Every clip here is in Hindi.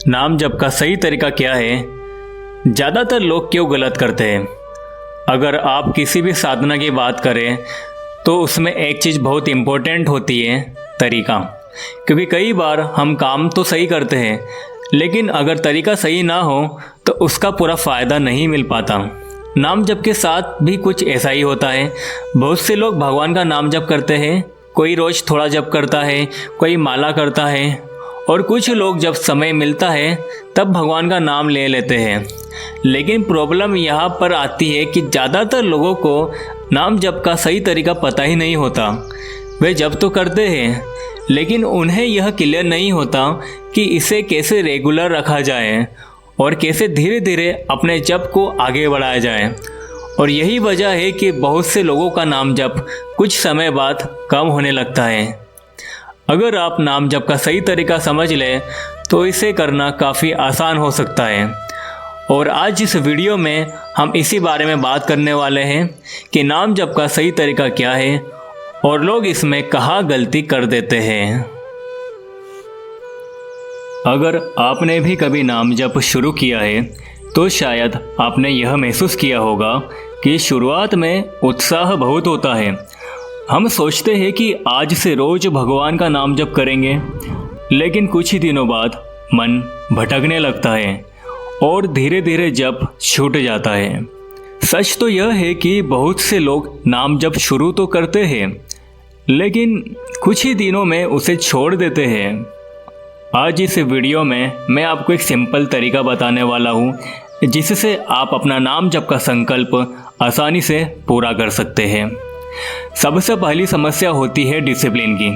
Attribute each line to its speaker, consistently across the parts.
Speaker 1: नाम जप का सही तरीका क्या है? ज़्यादातर लोग क्यों गलत करते हैं? अगर आप किसी भी साधना की बात करें तो उसमें एक चीज़ बहुत इम्पोर्टेंट होती है, तरीका। क्योंकि कई बार हम काम तो सही करते हैं, लेकिन अगर तरीका सही ना हो तो उसका पूरा फ़ायदा नहीं मिल पाता। नाम जप के साथ भी कुछ ऐसा ही होता है। बहुत से लोग भगवान का नाम जप करते हैं, कोई रोज़ थोड़ा जप करता है, कोई माला करता है, और कुछ लोग जब समय मिलता है तब भगवान का नाम ले लेते हैं। लेकिन प्रॉब्लम यहाँ पर आती है कि ज़्यादातर लोगों को नाम जप का सही तरीका पता ही नहीं होता। वे जप तो करते हैं, लेकिन उन्हें यह क्लियर नहीं होता कि इसे कैसे रेगुलर रखा जाए और कैसे धीरे धीरे अपने जप को आगे बढ़ाया जाए। और यही वजह है कि बहुत से लोगों का नाम जप कुछ समय बाद कम होने लगता है। अगर आप नाम जप का सही तरीका समझ लें तो इसे करना काफ़ी आसान हो सकता है। और आज इस वीडियो में हम इसी बारे में बात करने वाले हैं कि नाम जप का सही तरीका क्या है और लोग इसमें कहाँ गलती कर देते हैं। अगर आपने भी कभी नाम जप शुरू किया है तो शायद आपने यह महसूस किया होगा कि शुरुआत में उत्साह बहुत होता है। हम सोचते हैं कि आज से रोज भगवान का नाम जप करेंगे, लेकिन कुछ ही दिनों बाद मन भटकने लगता है और धीरे धीरे जप छूट जाता है। सच तो यह है कि बहुत से लोग नाम जप शुरू तो करते हैं, लेकिन कुछ ही दिनों में उसे छोड़ देते हैं। आज इस वीडियो में मैं आपको एक सिंपल तरीका बताने वाला हूँ, जिससे आप अपना नाम जप का संकल्प आसानी से पूरा कर सकते हैं। सबसे पहली समस्या होती है डिसिप्लिन की।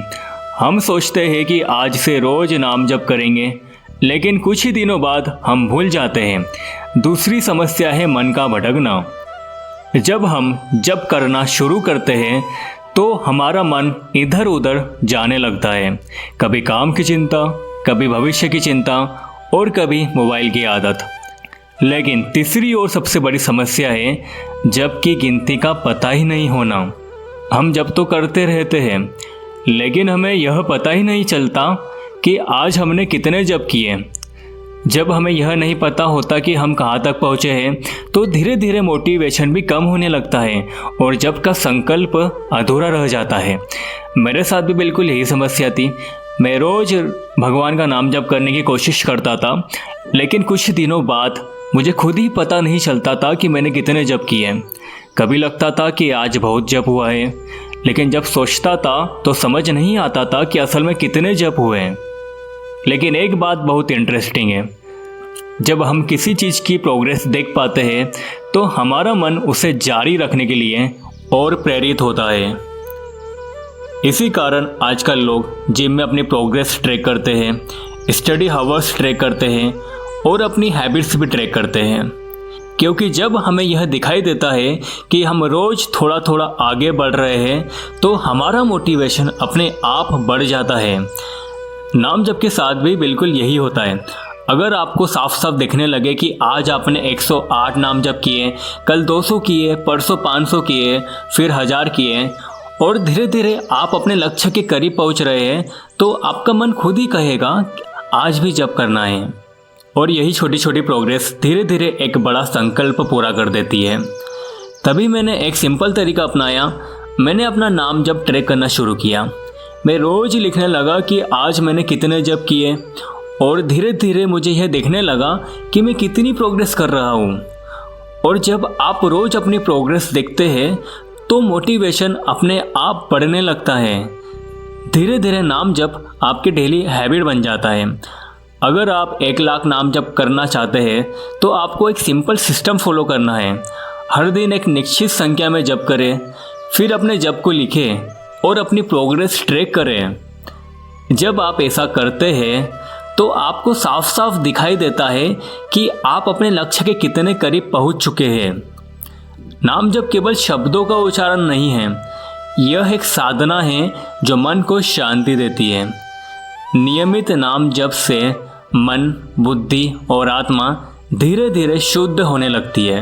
Speaker 1: हम सोचते हैं कि आज से रोज नाम जप करेंगे, लेकिन कुछ ही दिनों बाद हम भूल जाते हैं। दूसरी समस्या है मन का भटकना। जब हम जप करना शुरू करते हैं तो हमारा मन इधर उधर जाने लगता है। कभी काम की चिंता, कभी भविष्य की चिंता और कभी मोबाइल की आदत। लेकिन तीसरी और सबसे बड़ी समस्या है जप की गिनती का पता ही नहीं होना। हम जप तो करते रहते हैं, लेकिन हमें यह पता ही नहीं चलता कि आज हमने कितने जप किए। जब हमें यह नहीं पता होता कि हम कहाँ तक पहुँचे हैं तो धीरे धीरे मोटिवेशन भी कम होने लगता है और जप का संकल्प अधूरा रह जाता है। मेरे साथ भी बिल्कुल यही समस्या थी। मैं रोज़ भगवान का नाम जप करने की कोशिश करता था, लेकिन कुछ दिनों बाद मुझे खुद ही पता नहीं चलता था कि मैंने कितने जप किए। कभी लगता था कि आज बहुत जप हुआ है, लेकिन जब सोचता था तो समझ नहीं आता था कि असल में कितने जप हुए हैं। लेकिन एक बात बहुत इंटरेस्टिंग है, जब हम किसी चीज़ की प्रोग्रेस देख पाते हैं तो हमारा मन उसे जारी रखने के लिए और प्रेरित होता है। इसी कारण आजकल लोग जिम में अपनी प्रोग्रेस ट्रैक करते हैं, स्टडी हावर्स ट्रैक करते हैं और अपनी हैबिट्स भी ट्रैक करते हैं। क्योंकि जब हमें यह दिखाई देता है कि हम रोज़ थोड़ा थोड़ा आगे बढ़ रहे हैं तो हमारा मोटिवेशन अपने आप बढ़ जाता है। नाम जप के साथ भी बिल्कुल यही होता है। अगर आपको साफ साफ दिखने लगे कि आज आपने 108 नाम जप किए, कल 200 किए, परसों 500 किए, फिर 1000 किए और धीरे धीरे आप अपने लक्ष्य के करीब पहुंच रहे हैं, तो आपका मन खुद ही कहेगा आज भी जप करना है। और यही छोटी छोटी प्रोग्रेस धीरे धीरे एक बड़ा संकल्प पूरा कर देती है। तभी मैंने एक सिंपल तरीका अपनाया। मैंने अपना नाम जप ट्रैक करना शुरू किया। मैं रोज़ लिखने लगा कि आज मैंने कितने जप किए और धीरे धीरे मुझे यह देखने लगा कि मैं कितनी प्रोग्रेस कर रहा हूँ। और जब आप रोज़ अपनी प्रोग्रेस देखते हैं तो मोटिवेशन अपने आप बढ़ने लगता है। धीरे धीरे नाम जप आपकी डेली हैबिट बन जाता है। अगर आप 1 लाख नाम जप करना चाहते हैं तो आपको एक सिंपल सिस्टम फॉलो करना है। हर दिन एक निश्चित संख्या में जप करें, फिर अपने जप को लिखें और अपनी प्रोग्रेस ट्रैक करें। जब आप ऐसा करते हैं तो आपको साफ साफ दिखाई देता है कि आप अपने लक्ष्य के कितने करीब पहुंच चुके हैं। नाम जप केवल शब्दों का उच्चारण नहीं है, यह एक साधना है जो मन को शांति देती है। नियमित नाम जप से मन, बुद्धि और आत्मा धीरे धीरे शुद्ध होने लगती है।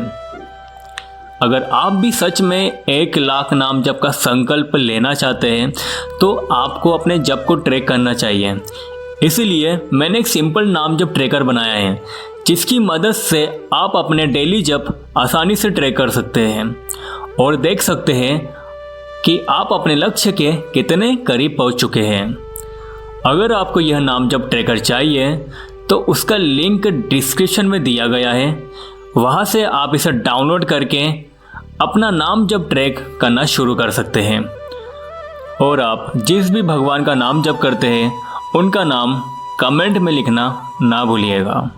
Speaker 1: अगर आप भी सच में 1 लाख नाम जप का संकल्प लेना चाहते हैं तो आपको अपने जप को ट्रैक करना चाहिए। इसीलिए मैंने एक सिंपल नाम जप ट्रैकर बनाया है, जिसकी मदद से आप अपने डेली जप आसानी से ट्रैक कर सकते हैं और देख सकते हैं कि आप अपने लक्ष्य के कितने करीब पहुंच चुके हैं। अगर आपको यह नाम जप ट्रैकर चाहिए तो उसका लिंक डिस्क्रिप्शन में दिया गया है, वहां से आप इसे डाउनलोड करके अपना नाम जप ट्रैक करना शुरू कर सकते हैं। और आप जिस भी भगवान का नाम जप करते हैं उनका नाम कमेंट में लिखना ना भूलिएगा।